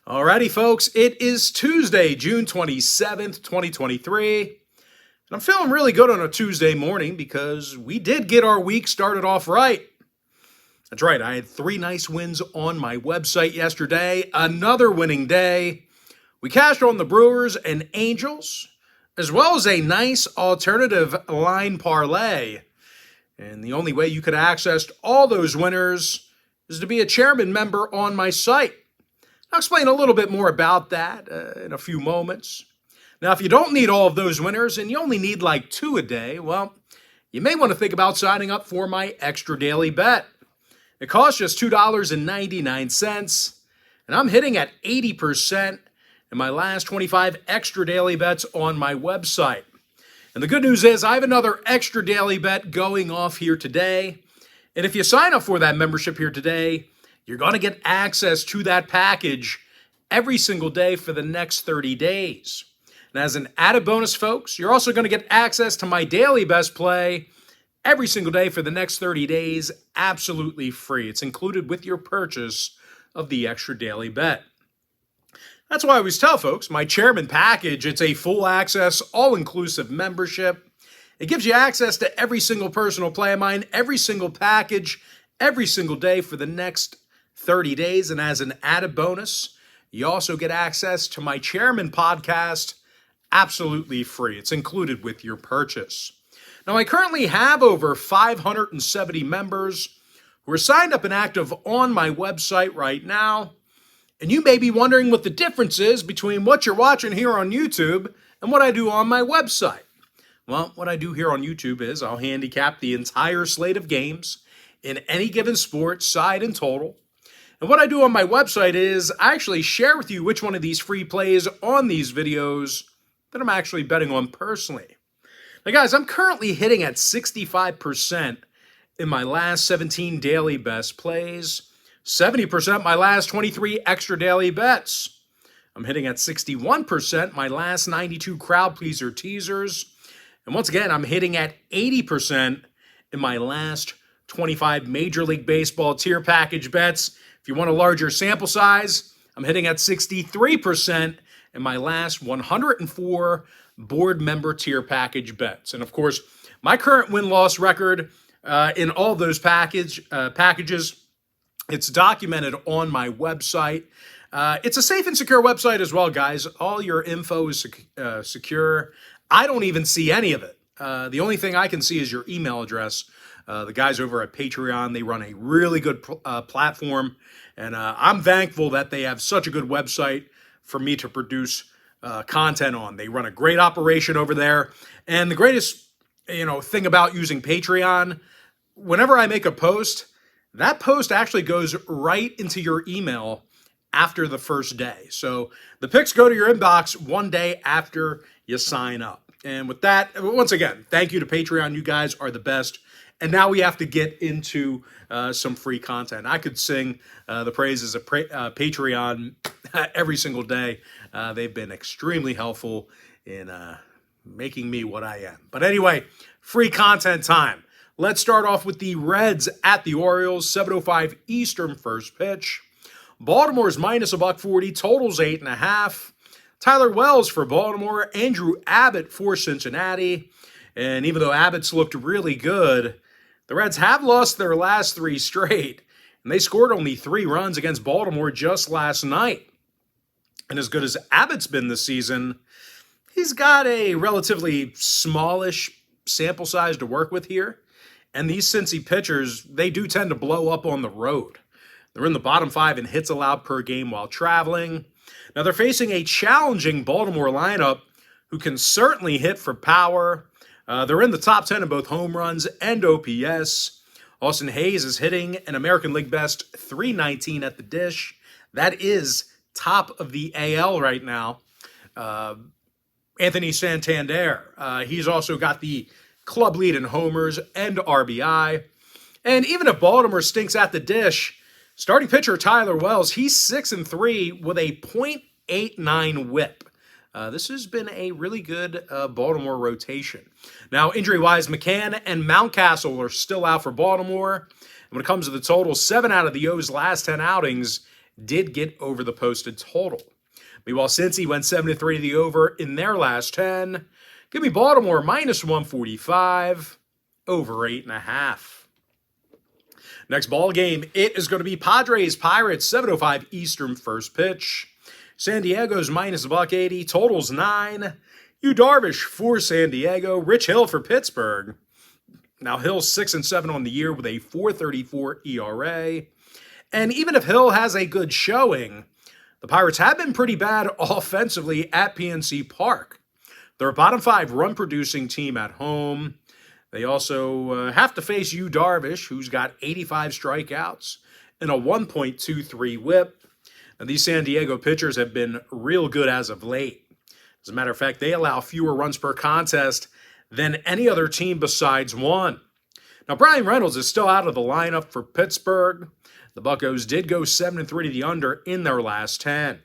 Alrighty, folks, it is Tuesday, June 27th, 2023. And I'm feeling really good on a Tuesday morning because we did get our week started off right. That's right, I had 3 nice wins on my website yesterday, another winning day. We cashed on the Brewers and Angels, as well as a nice alternative line parlay. And the only way you could access all those winners is to be a chairman member on my site. I'll explain a little bit more about that in a few moments. Now, if you don't need all of those winners and you only need like 2 a day, well, you may want to think about signing up for my extra daily bet. It costs just $2.99, and I'm hitting at 80% in my last 25 extra daily bets on my website. And the good news is I have another extra daily bet going off here today. And if you sign up for that membership here today, you're going to get access to that package every single day for the next 30 days. And as an added bonus, folks, you're also going to get access to my daily best play every single day for the next 30 days, absolutely free. It's included with your purchase of the extra daily bet. That's why I always tell folks, my chairman package, it's a full access, all-inclusive membership. It gives you access to every single personal play of mine, every single package, every single day for the next 30 days. And as an added bonus, you also get access to my Chairman podcast absolutely free. It's included with your purchase. Now, I currently have over 570 members who are signed up and active on my website right now. And you may be wondering what the difference is between what you're watching here on YouTube and what I do on my website. Well, what I do here on YouTube is I'll handicap the entire slate of games in any given sport, side and total. And what I do on my website is I actually share with you which one of these free plays on these videos that I'm actually betting on personally. Now, guys, I'm currently hitting at 65% in my last 17 daily best plays, 70% my last 23 extra daily bets. I'm hitting at 61% my last 92 crowd pleaser teasers. And once again, I'm hitting at 80% in my last 25 Major League Baseball tier package bets. If you want a larger sample size, I'm hitting at 63% in my last 104 board member tier package bets. And of course, my current win-loss record in all those packages, it's documented on my website. It's a safe and secure website as well, guys. All your info is secure. I don't even see any of it. The only thing I can see is your email address. The guys over at Patreon, they run a really good platform, and I'm thankful that they have such a good website for me to produce content on. They run a great operation over there, and the greatest thing about using Patreon, whenever I make a post, that post actually goes right into your email after the first day. So the picks go to your inbox one day after you sign up. And with that, once again, thank you to Patreon. You guys are the best. And now we have to get into some free content. I could sing the praises of Patreon every single day. They've been extremely helpful in making me what I am. But anyway, free content time. Let's start off with the Reds at the Orioles, 7:05 Eastern first pitch. Baltimore's minus $140, totals 8.5. Tyler Wells for Baltimore, Andrew Abbott for Cincinnati. And even though Abbott's looked really good, the Reds have lost their last 3 straight, and they scored only 3 runs against Baltimore just last night. And as good as Abbott's been this season, he's got a relatively smallish sample size to work with here. And these Cincy pitchers, they do tend to blow up on the road. They're in the bottom 5 in hits allowed per game while traveling. Now they're facing a challenging Baltimore lineup who can certainly hit for power. They're in the top 10 in both home runs and OPS. Austin Hayes is hitting an American League best .319 at the dish. That is top of the AL right now. Anthony Santander, he's also got the club lead in homers and RBI. And even if Baltimore stinks at the dish, starting pitcher Tyler Wells, he's 6-3 with a .89 whip. This has been a really good Baltimore rotation. Now, injury-wise, McCann and Mountcastle are still out for Baltimore. And when it comes to the total, 7 out of the O's last 10 outings, did get over the posted total. Meanwhile, Cincy went 7-3 to the over in their last 10. Give me Baltimore minus 145, over 8.5. Next ball game, it is going to be Padres Pirates, 7:05 Eastern first pitch. San Diego's minus $1.80, totals 9. Yu Darvish for San Diego, Rich Hill for Pittsburgh. Now Hill's 6-7 on the year with a 4.34 ERA. And even if Hill has a good showing, the Pirates have been pretty bad offensively at PNC Park. They're a bottom 5 run-producing team at home. They also have to face Yu Darvish, who's got 85 strikeouts and a 1.23 whip. And these San Diego pitchers have been real good as of late. As a matter of fact, they allow fewer runs per contest than any other team besides one. Now, Brian Reynolds is still out of the lineup for Pittsburgh. The Buccos did go 7-3 to the under in their last 10.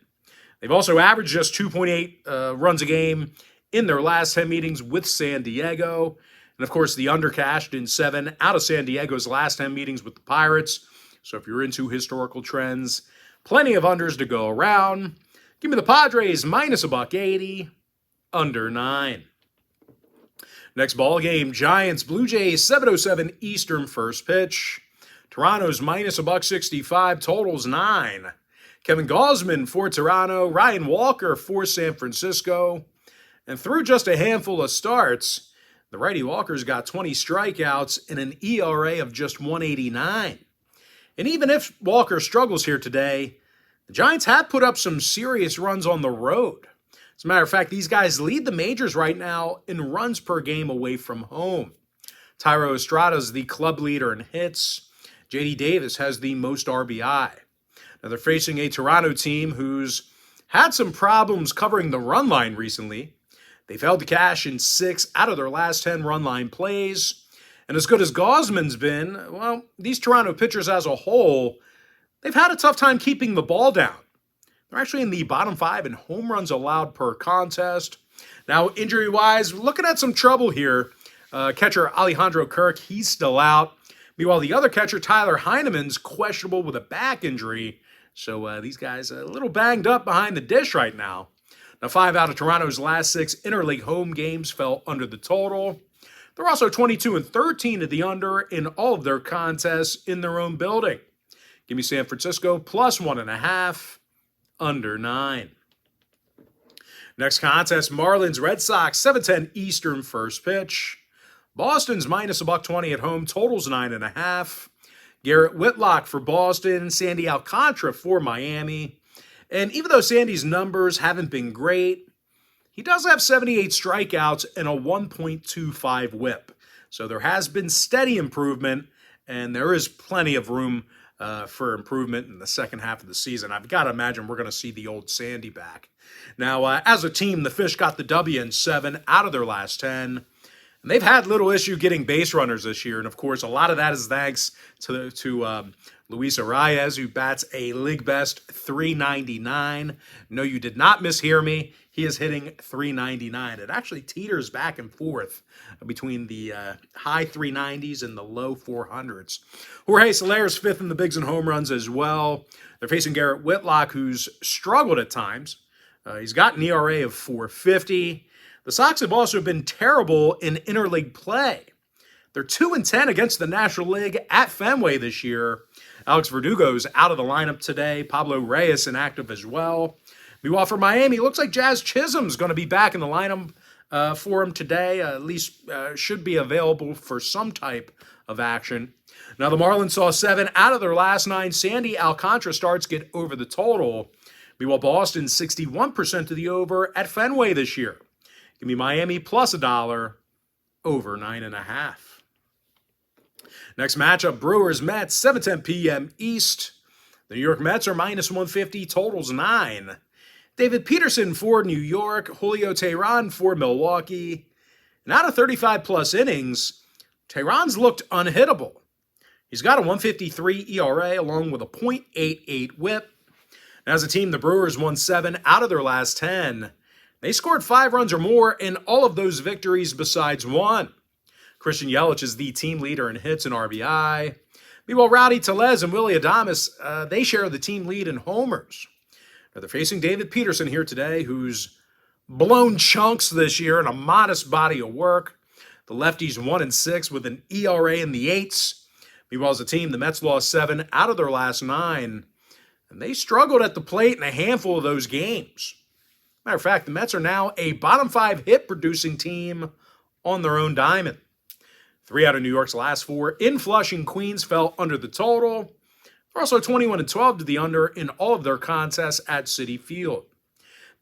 They've also averaged just 2.8 runs a game in their last 10 meetings with San Diego. And, of course, the under cashed in 7 out of San Diego's last 10 meetings with the Pirates. So if you're into historical trends, plenty of unders to go around. Give me the Padres minus $1.80, under 9. Next ball game, Giants Blue Jays, 7:07 Eastern first pitch. Toronto's minus $1.65, totals 9. Kevin Gausman for Toronto, Ryan Walker for San Francisco. And through just a handful of starts, the righty Walker's got 20 strikeouts and an ERA of just 1.89. And even if Walker struggles here today, the Giants have put up some serious runs on the road. As a matter of fact, these guys lead the majors right now in runs per game away from home. Thairo Estrada's the club leader in hits. J.D. Davis has the most RBI. Now they're facing a Toronto team who's had some problems covering the run line recently. They've held to cash in 6 out of their last 10 run line plays. And as good as Gausman's been, well, these Toronto pitchers as a whole, they've had a tough time keeping the ball down. They're actually in the bottom 5 in home runs allowed per contest. Now, injury-wise, looking at some trouble here. Catcher Alejandro Kirk, he's still out. Meanwhile, the other catcher, Tyler Heineman's questionable with a back injury. So these guys are a little banged up behind the dish right now. Now, 5 out of Toronto's last 6 interleague home games fell under the total. They're also 22-13 to the under in all of their contests in their own building. Give me San Francisco plus 1.5, under 9. Next contest, Marlins Red Sox, 7:10 Eastern first pitch. Boston's minus $1.20 at home, totals 9.5. Garrett Whitlock for Boston, Sandy Alcantara for Miami. And even though Sandy's numbers haven't been great, he does have 78 strikeouts and a 1.25 whip. So there has been steady improvement, and there is plenty of room for improvement in the second half of the season. I've got to imagine we're going to see the old Sandy back. Now, as a team, the Fish got the W in 7 out of their last 10. And they've had little issue getting base runners this year. And, of course, a lot of that is thanks to Luis Arias, who bats a league best .399. No, you did not mishear me. He is hitting .399. It actually teeters back and forth between the high 390s and the low 400s. Jorge Soler's 5th in the bigs and home runs as well. They're facing Garrett Whitlock, who's struggled at times. He's got an ERA of 4.50. The Sox have also been terrible in interleague play. They're 2-10 against the National League at Fenway this year. Alex Verdugo's out of the lineup today. Pablo Reyes inactive as well. Meanwhile, for Miami, it looks like Jazz Chisholm's going to be back in the lineup for him today. At least should be available for some type of action. Now, the Marlins saw 7 out of their last 9 Sandy Alcantara starts get over the total. Meanwhile, Boston's 61% to the over at Fenway this year. Give me Miami plus $1, over 9.5. Next matchup, Brewers-Mets, 7:10 p.m. East. The New York Mets are minus 150, totals 9. David Peterson for New York, Julio Teheran for Milwaukee. And out of 35-plus innings, Teheran's looked unhittable. He's got a 1.53 ERA along with a .88 whip. And as a team, the Brewers won 7 out of their last 10. They scored 5 runs or more in all of those victories besides one. Christian Yelich is the team leader in hits and RBI. Meanwhile, Rowdy Tellez and Willie Adames, they share the team lead in homers. Now they're facing David Peterson here today, who's blown chunks this year in a modest body of work. The lefties 1-6 with an ERA in the 8s. Meanwhile, as a team, the Mets lost 7 out of their last 9, and they struggled at the plate in a handful of those games. Matter of fact, the Mets are now a bottom 5 hit-producing team on their own diamond. 3 out of New York's last 4 in Flushing, Queens fell under the total. They're also 21-12 to the under in all of their contests at Citi Field.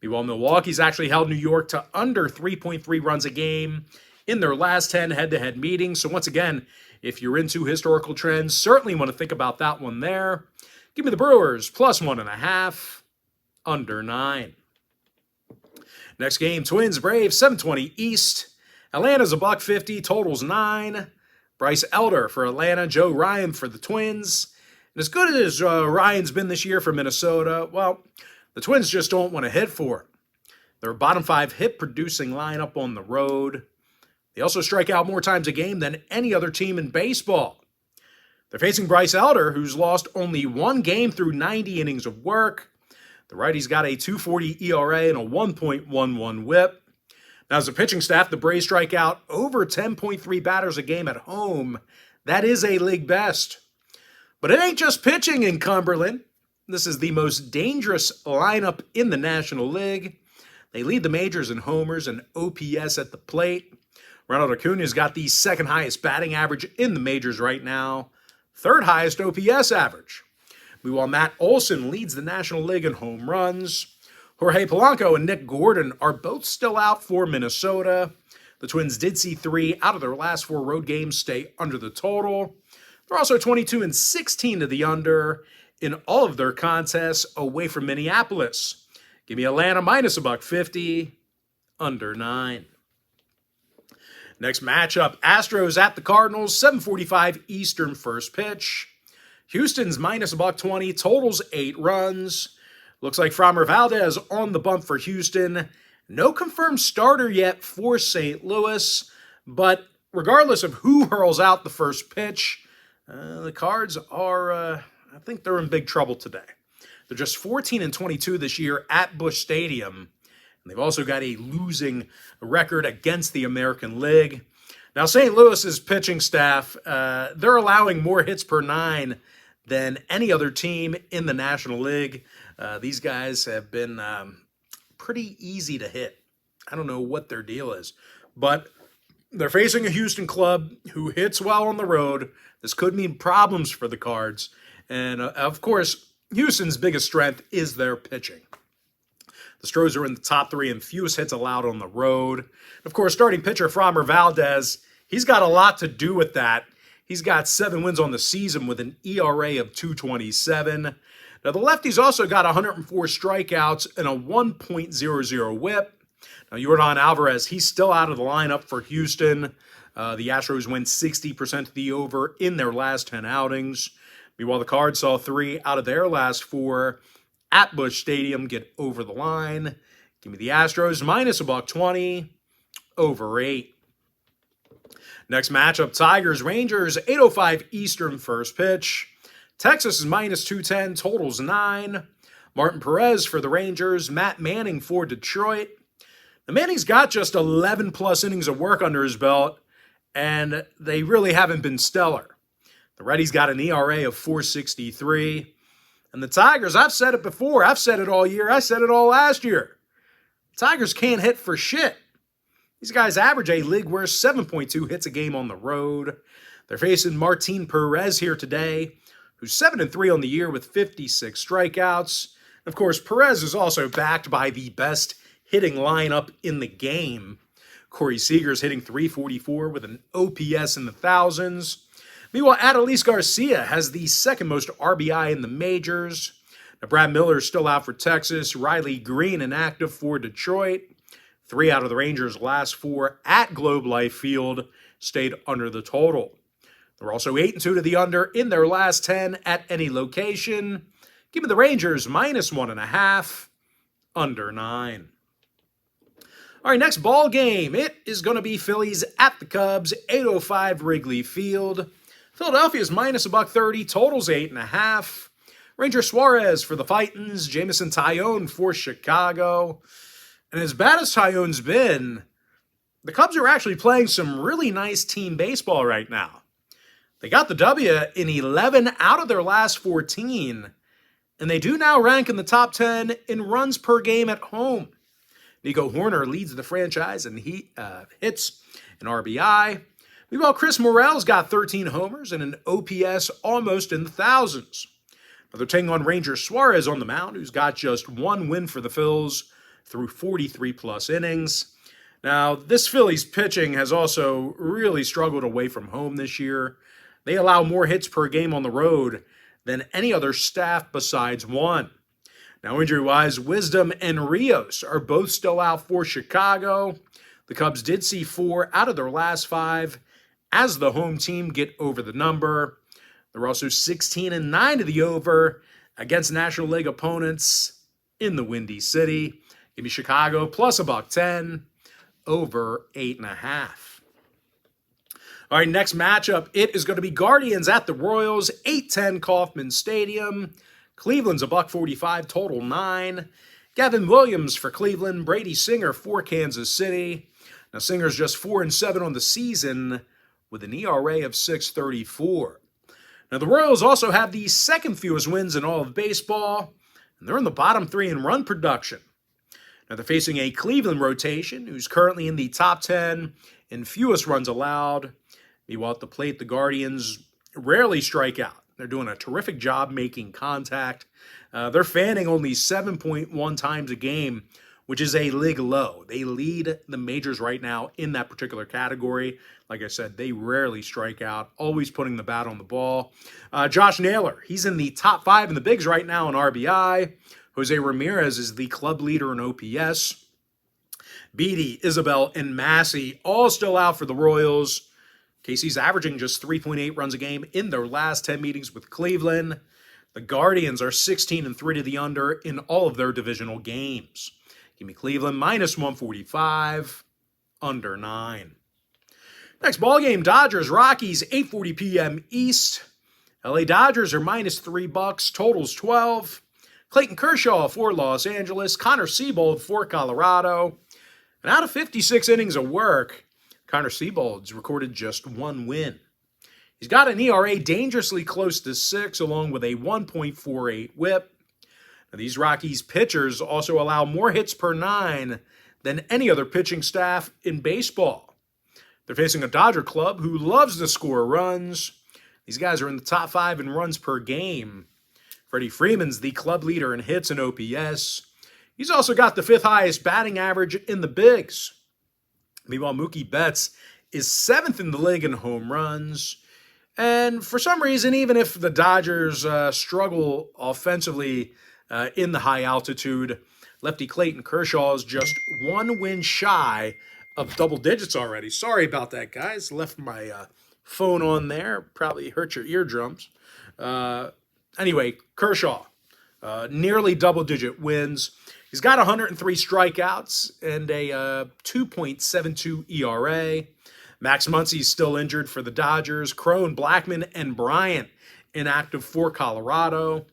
Meanwhile, Milwaukee's actually held New York to under 3.3 runs a game in their last 10 head-to-head meetings. So once again, if you're into historical trends, certainly want to think about that one there. Give me the Brewers, plus 1.5, under 9. Next game, Twins, Braves, 7:20 East. Atlanta's $1.50, totals 9. Bryce Elder for Atlanta, Joe Ryan for the Twins. And as good as Ryan's been this year for Minnesota, well, the Twins just don't want to hit for him. They're a bottom 5 hit-producing lineup on the road. They also strike out more times a game than any other team in baseball. They're facing Bryce Elder, who's lost only 1 game through 90 innings of work. The righty's got a 2.40 ERA and a 1.11 whip. Now, as a pitching staff, the Braves strike out over 10.3 batters a game at home. That is a league best. But it ain't just pitching in Cumberland. This is the most dangerous lineup in the National League. They lead the majors in homers and OPS at the plate. Ronald Acuna's got the 2nd highest batting average in the majors right now, 3rd highest OPS average. Meanwhile, Matt Olson leads the National League in home runs. Jorge Polanco and Nick Gordon are both still out for Minnesota. The Twins did see 3 out of their last 4 road games stay under the total. They're also 22-16 to the under in all of their contests away from Minneapolis. Give me Atlanta minus $1.50, under 9. Next matchup, Astros at the Cardinals, 7:45 Eastern first pitch. Houston's minus $1.20, totals 8 runs. Looks like Framber Valdez on the bump for Houston. No confirmed starter yet for St. Louis, but regardless of who hurls out the first pitch, the Cards are, I think they're in big trouble today. They're just 14-22 this year at Busch Stadium, and they've also got a losing record against the American League. Now, St. Louis's pitching staff, they're allowing more hits per 9 than any other team in the National League. These guys have been pretty easy to hit. I don't know what their deal is, but they're facing a Houston club who hits well on the road. This could mean problems for the Cards. And, of course, Houston's biggest strength is their pitching. The Stros are in the top 3 in fewest hits allowed on the road. Of course, starting pitcher Framber Valdez, he's got a lot to do with that. He's got 7 wins on the season with an ERA of 2.27. Now, the lefty's also got 104 strikeouts and a 1.00 whip. Now, Yordan Alvarez, he's still out of the lineup for Houston. The Astros went 60% to the over in their last 10 outings. Meanwhile, the Cards saw 3 out of their last 4 at Busch Stadium get over the line. Give me the Astros minus $1.20, over 8. Next matchup, Tigers-Rangers, 8:05 Eastern first pitch. Texas is minus 210, totals 9. Martin Perez for the Rangers, Matt Manning for Detroit. The Manning's got just 11-plus innings of work under his belt, and they really haven't been stellar. The righty's got an ERA of 4.63. And the Tigers, I've said it before. I've said it all year. I said it all last year. Tigers can't hit for shit. These guys average a league-worst 7.2 hits a game on the road. They're facing Martin Perez here today, who's 7-3 on the year with 56 strikeouts. Of course, Perez is also backed by the best hitting lineup in the game. Corey Seager's hitting .344 with an OPS in the thousands. Meanwhile, Adolis Garcia has the 2nd most RBI in the majors. Now, Brad Miller's still out for Texas. Riley Green inactive for Detroit. 3 out of the Rangers' last 4 at Globe Life Field stayed under the total. They're also 8-2 to the under in their last 10 at any location. Give me the Rangers minus 1.5, under 9. All right, next ball game. It is going to be Phillies at the Cubs, 8:05 Wrigley Field. Philadelphia's minus $1.30, totals 8.5. Ranger Suarez for the Titans, Jameson Taillon for Chicago. And as bad as Taillon's been, the Cubs are actually playing some really nice team baseball right now. They got the W in 11 out of their last 14, and they do now rank in the top 10 in runs per game at home. Nico Hoerner leads the franchise in hits and RBI. Meanwhile, Chris Morel's got 13 homers and an OPS almost in the thousands. Now they're taking on Ranger Suarez on the mound, who's got just one win for the Phils through 43-plus innings. Now, this Phillies pitching has also really struggled away from home this year. They allow more hits per game on the road than any other staff besides one. Now, injury-wise, Wisdom and Rios are both still out for Chicago. The Cubs did see 4 out of their last 5 as the home team get over the number. They're also 16-9 to the over against National League opponents in the Windy City. Give me Chicago plus $1.10, over 8.5. All right, next matchup, it is going to be Guardians at the Royals, 8:10 Kauffman Stadium. Cleveland's $1.45, total 9. Gavin Williams for Cleveland, Brady Singer for Kansas City. Now, Singer's just 4-7 on the season with an ERA of 6.34. Now, the Royals also have the second fewest wins in all of baseball, and they're in the bottom 3 in run production. Now, they're facing a Cleveland rotation who's currently in the top 10 in fewest runs allowed. Meanwhile, at the plate, the Guardians rarely strike out. They're doing a terrific job making contact. They're fanning only 7.1 times a game, which is a league low. They lead the majors right now in that particular category. Like I said, they rarely strike out, always putting the bat on the ball. Josh Naylor, he's in the top 5 in the bigs right now in RBI. Jose Ramirez is the club leader in OPS. Beatty, Isabel, and Massey all still out for the Royals. Casey's averaging just 3.8 runs a game in their last 10 meetings with Cleveland. The Guardians are 16-3 to the under in all of their divisional games. Give me Cleveland minus 145, under 9. Next ballgame, Dodgers, Rockies, 8:40 p.m. East. LA Dodgers are minus $3, totals 12. Clayton Kershaw for Los Angeles, Connor Seabold for Colorado. And out of 56 innings of work, Connor Seabold's recorded just 1 win. He's got an ERA dangerously close to 6, along with a 1.48 whip. Now, these Rockies pitchers also allow more hits per 9 than any other pitching staff in baseball. They're facing a Dodger club who loves to score runs. These guys are in the top 5 in runs per game. Freddie Freeman's the club leader in hits and OPS. He's also got the 5th highest batting average in the bigs. Meanwhile, Mookie Betts is 7th in the league in home runs. And for some reason, even if the Dodgers struggle offensively in the high altitude, lefty Clayton Kershaw is just 1 win shy of double digits already. Sorry about that, guys. Left my phone on there. Probably hurt your eardrums. Anyway, Kershaw, nearly double-digit wins. He's got 103 strikeouts and a 2.72 ERA. Max Muncy's still injured for the Dodgers. Crone, Blackmon, and Bryant inactive for Colorado.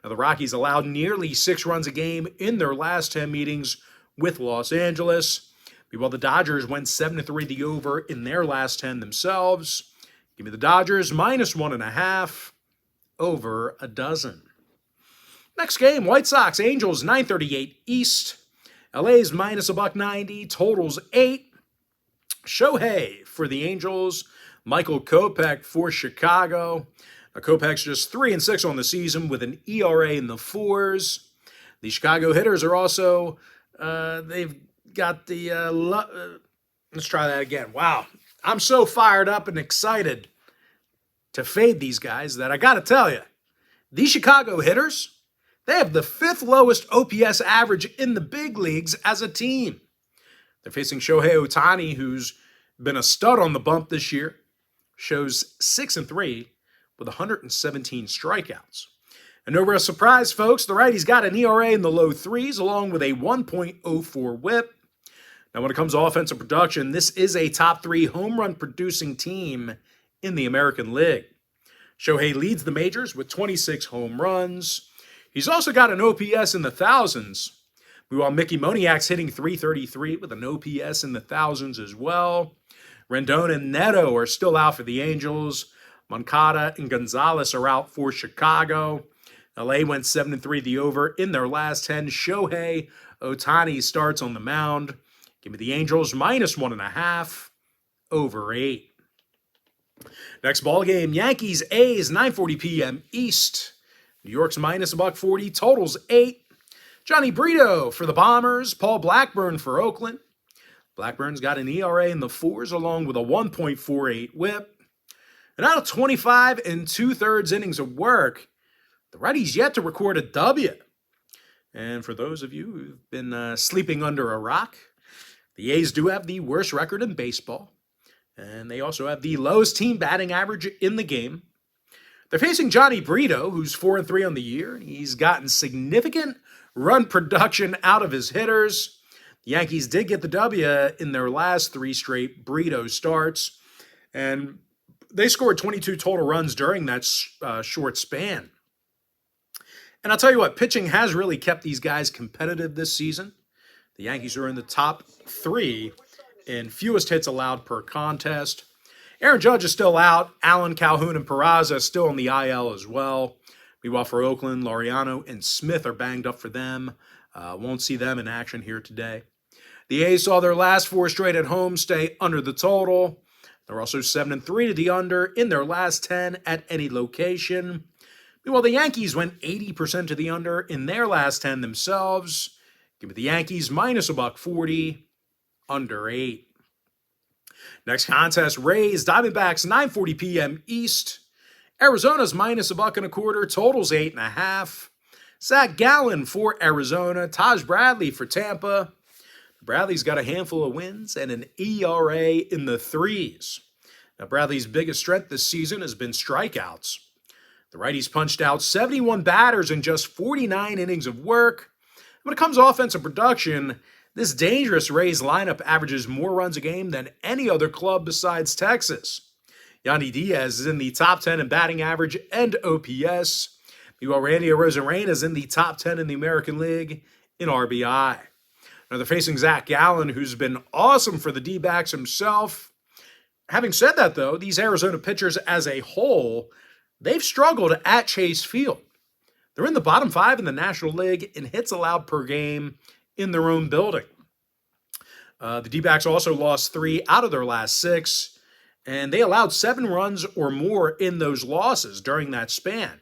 Now, the Rockies allowed nearly 6 runs a game in their last 10 meetings with Los Angeles. Meanwhile, the Dodgers went 7-3 the over in their last 10 themselves. Give me the Dodgers minus 1.5, over 12. Next game, White Sox, Angels, 9:38 East. LA's minus $1.90, totals 8. Shohei for the Angels, Michael Kopech for Chicago. Now, Kopech's just 3-6 on the season with an ERA in the 4s. The Chicago hitters are also, they've got the, let's try that again. Wow, I'm so fired up and excited to fade these guys that I got to tell you, these Chicago hitters, they have the 5th lowest OPS average in the big leagues as a team. They're facing Shohei Ohtani, who's been a stud on the bump this year, shows 6-3 with 117 strikeouts. And no real surprise, folks, the righty's got an ERA in the low 3s along with a 1.04 whip. Now, when it comes to offensive production, this is a top 3 home run producing team in the American League. Shohei leads the majors with 26 home runs. He's also got an OPS in the thousands. Meanwhile, Mickey Moniak's hitting .333 with an OPS in the thousands as well. Rendon and Neto are still out for the Angels. Moncada and Gonzalez are out for Chicago. LA went 7-3 the over in their last 10. Shohei Ohtani starts on the mound. Give me the Angels -1.5, over 8. Next ball game, Yankees A's, 9:40 p.m. East. New York's -140, totals 8. Johnny Brito for the Bombers, Paul Blackburn for Oakland. Blackburn's got an ERA in the 4s along with a 1.48 whip. And out of 25 2/3 innings of work, the righty's yet to record a W. And for those of you who've been sleeping under a rock, the A's do have the worst record in baseball. And they also have the lowest team batting average in the game. They're facing Johnny Brito, who's 4-3 on the year. He's gotten significant run production out of his hitters. The Yankees did get the W in their last 3 straight Brito starts. And they scored 22 total runs during that short span. And I'll tell you what, pitching has really kept these guys competitive this season. The Yankees are in the top 3 in fewest hits allowed per contest. Aaron Judge is still out. Allen, Calhoun, and Peraza still on the IL as well. Meanwhile, for Oakland, Laureano and Smith are banged up for them. Won't see them in action here today. The A's saw their last 4 straight at home stay under the total. They're also 7-3 to the under in their last 10 at any location. Meanwhile, the Yankees went 80% to the under in their last 10 themselves. Give me the Yankees -140, under 8. Next contest, Rays, Diamondbacks, 9:40 p.m. East. Arizona's -1.25, totals 8.5. Zach Gallen for Arizona, Taj Bradley for Tampa. Bradley's got a handful of wins and an ERA in the 3s. Now, Bradley's biggest strength this season has been strikeouts. The righties punched out 71 batters in just 49 innings of work. When it comes to offensive production, this dangerous Rays lineup averages more runs a game than any other club besides Texas. Yandy Diaz is in the top 10 in batting average and OPS. Meanwhile, Randy Arozarena is in the top 10 in the American League in RBI. Now, they're facing Zach Gallen, who's been awesome for the D-backs himself. Having said that, though, these Arizona pitchers as a whole, they've struggled at Chase Field. They're in the bottom 5 in the National League in hits allowed per game in their own building. The D-backs also lost 3 out of their last 6, and they allowed 7 runs or more in those losses during that span.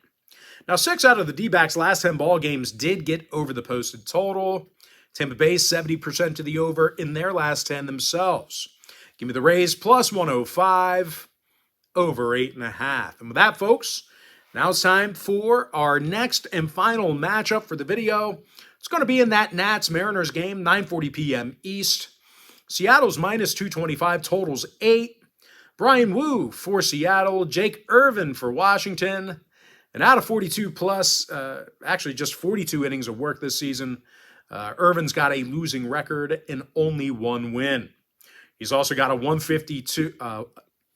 Now, 6 out of the D-backs' last 10 ball games did get over the posted total. Tampa Bay 70% to the over in their last 10 themselves. Give me the Rays +105, over 8.5. And with that, folks, now it's time for our next and final matchup for the video. It's going to be in that Nats-Mariners game, 9:40 p.m. East. Seattle's -225, totals 8. Brian Wu for Seattle, Jake Irvin for Washington. And out of 42 plus, actually just 42 innings of work this season, Irvin's got a losing record and only 1 win. He's also got a 152,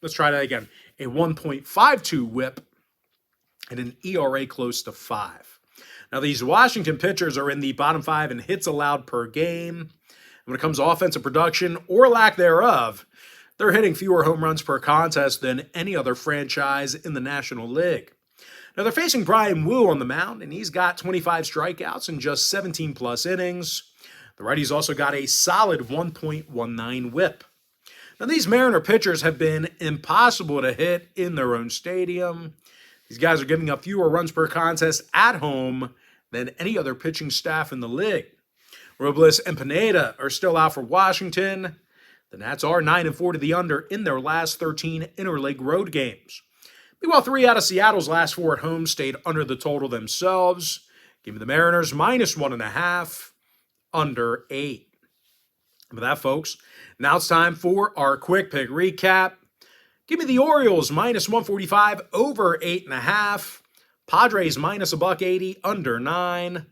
let's try that again, a 1.52 whip and an ERA close to 5. Now, these Washington pitchers are in the bottom 5 in hits allowed per game. When it comes to offensive production or lack thereof, they're hitting fewer home runs per contest than any other franchise in the National League. Now, they're facing Brian Wu on the mound, and he's got 25 strikeouts in just 17 plus innings. The righty's also got a solid 1.19 whip. Now, these Mariner pitchers have been impossible to hit in their own stadium. These guys are giving up fewer runs per contest at home than any other pitching staff in the league. Robles and Pineda are still out for Washington. The Nats are 9-4 to the under in their last 13 interleague road games. Meanwhile, 3 out of Seattle's last 4 at home stayed under the total themselves. Give me the Mariners -1.5, under 8. And with that, folks, now it's time for our quick pick recap. Give me the Orioles -145, over 8.5. Padres -180, under 9.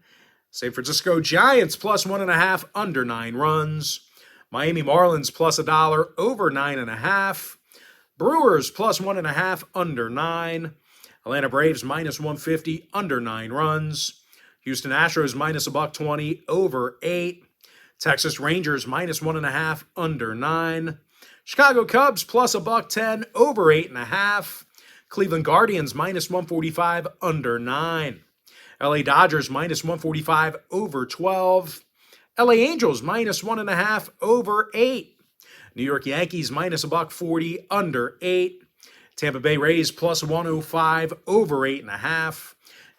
San Francisco Giants +1.5, under 9 runs. Miami Marlins +$1, over 9.5. Brewers +1.5, under 9. Atlanta Braves minus 150, under 9 runs. Houston Astros minus a $1.20, over 8. Texas Rangers minus 1.5, under 9. Chicago Cubs plus a $1.10, over 8.5. Cleveland Guardians minus 145, under 9. LA Dodgers minus 145, over 12. LA Angels minus 1.5, over 8. New York Yankees minus a $1.40, under 8. Tampa Bay Rays plus 105, over 8.5.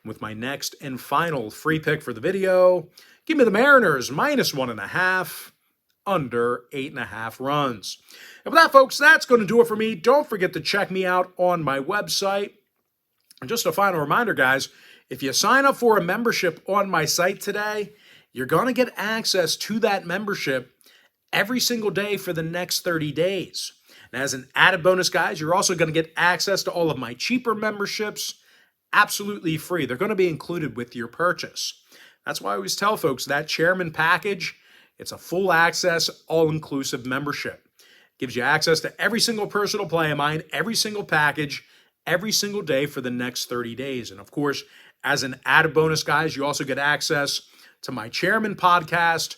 With my next and final free pick for the video, give me the Mariners minus 1.5, under 8.5 runs. And with that, folks, that's going to do it for me. Don't forget to check me out on my website. And just a final reminder, guys, if you sign up for a membership on my site today, you're going to get access to that membership every single day for the next 30 days. And as an added bonus, guys, you're also going to get access to all of my cheaper memberships absolutely free. They're going to be included with your purchase. That's why I always tell folks that Chairman package, it's a full access, all-inclusive membership. Gives you access to every single personal play of mine, every single package, every single day for the next 30 days. And of course, as an added bonus, guys, you also get access to my Chairman podcast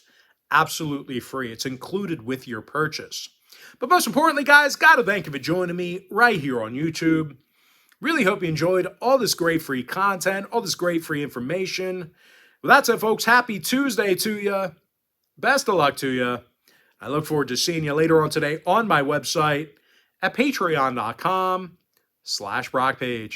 absolutely free. It's included with your purchase. But most importantly, guys, got to thank you for joining me right here on YouTube. Really hope you enjoyed all this great free content, all this great free information. With that said, folks, happy Tuesday to you. Best of luck to you. I look forward to seeing you later on today on my website at patreon.com/BrockPage.